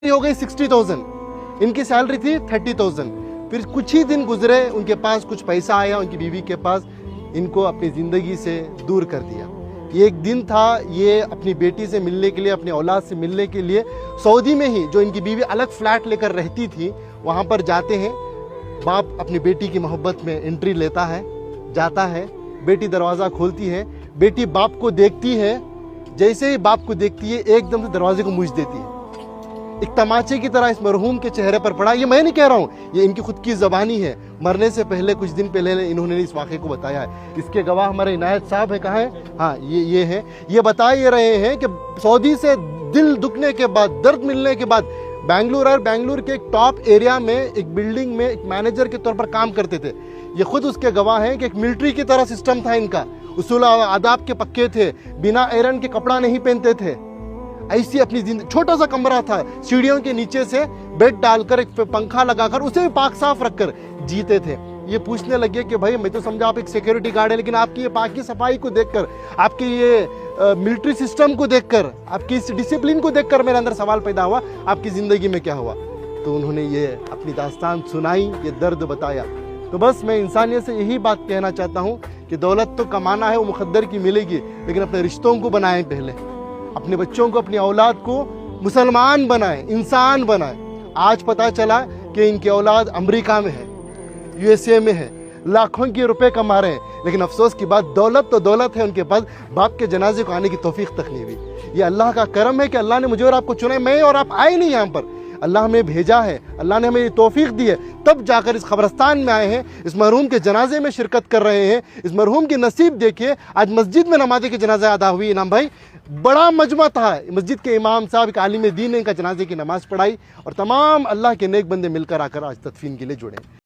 हो गई 60,000, इनकी सैलरी थी 30,000। फिर कुछ ही दिन गुजरे, उनके पास कुछ पैसा आया, उनकी बीवी के पास, इनको अपनी ज़िंदगी से दूर कर दिया। ये एक दिन था, ये अपनी बेटी से मिलने के लिए, अपनी औलाद से मिलने के लिए सऊदी में ही, जो इनकी बीवी अलग फ्लैट लेकर रहती थी, वहाँ पर जाते हैं। बाप अपनी बेटी की मोहब्बत में एंट्री लेता है, जाता है, बेटी दरवाज़ा खोलती है, बेटी बाप को देखती है, जैसे ही बाप को देखती है एकदम से दरवाजे को मूछ देती है। एक तमाचे की तरह इस मरहूम के चेहरे पर पड़ा। ये मैं नहीं कह रहा हूँ, ये इनकी खुद की ज़बानी है। मरने से पहले, कुछ दिन पहले इन्होंने इस वाक़े को बताया है। इसके गवाह हमारे इनायत साहब है, कहाँ है? हाँ, ये है। ये बता ये रहे हैं कि सऊदी से दिल दुखने के बाद, दर्द मिलने के बाद, बेंगलुरु के एक टॉप एरिया में एक बिल्डिंग में एक मैनेजर के तौर पर काम करते थे। ये खुद उसके गवाह हैं कि एक मिलिट्री की तरह सिस्टम था इनका, उसूल आदाब के पक्के थे, बिना आयरन के कपड़ा नहीं पहनते थे। ऐसी अपनी जिंदगी, छोटा सा कमरा था, सीढ़ियों के नीचे से बेड डालकर, एक पंखा लगाकर, उसे भी पाक साफ रखकर जीते थे। ये पूछने लगे कि भाई मैं तो समझा आप एक सिक्योरिटी गार्ड है, लेकिन आपकी ये पाकी सफाई को देखकर, आपकी ये मिलिट्री सिस्टम को देखकर, आपकी इस डिसिप्लिन को देखकर मेरे अंदर सवाल पैदा हुआ, आपकी जिंदगी में क्या हुआ? तो उन्होंने ये अपनी दास्तान सुनाई, ये दर्द बताया। तो बस मैं इंसानियत से यही बात कहना चाहता हूँ कि दौलत तो कमाना है, वो मुकद्दर की मिलेगी, लेकिन अपने रिश्तों को बनाएं पहले, अपने बच्चों को, अपनी औलाद को मुसलमान बनाएं, इंसान बनाएं। आज पता चला कि इनकी औलाद अमेरिका में है, यूएसए में है, लाखों के रुपए कमा रहे हैं, लेकिन अफसोस की बात, दौलत तो दौलत है, उनके पास बाप के जनाजे को आने की तौफीक तक नहीं हुई। ये अल्लाह का करम है कि अल्लाह ने मुझे और आपको चुना है। मैं और आप आए नहीं यहाँ पर, अल्लाह हमें भेजा है, अल्लाह ने हमें ये तौफीक दी है, तब जाकर इस कब्रस्तान में आए हैं, इस मरहूम के जनाजे में शिरकत कर रहे हैं। इस मरहूम की नसीब देखिए, आज मस्जिद में नमाज़े की जनाजा अदा हुई। इनाम भाई, बड़ा मजमा था, मस्जिद के इमाम साहब, एक आलिम दीन ने इनका जनाजे की नमाज़ पढ़ाई, और तमाम अल्लाह के नेक बंदे मिलकर आकर आज तदफीन के लिए जुड़े।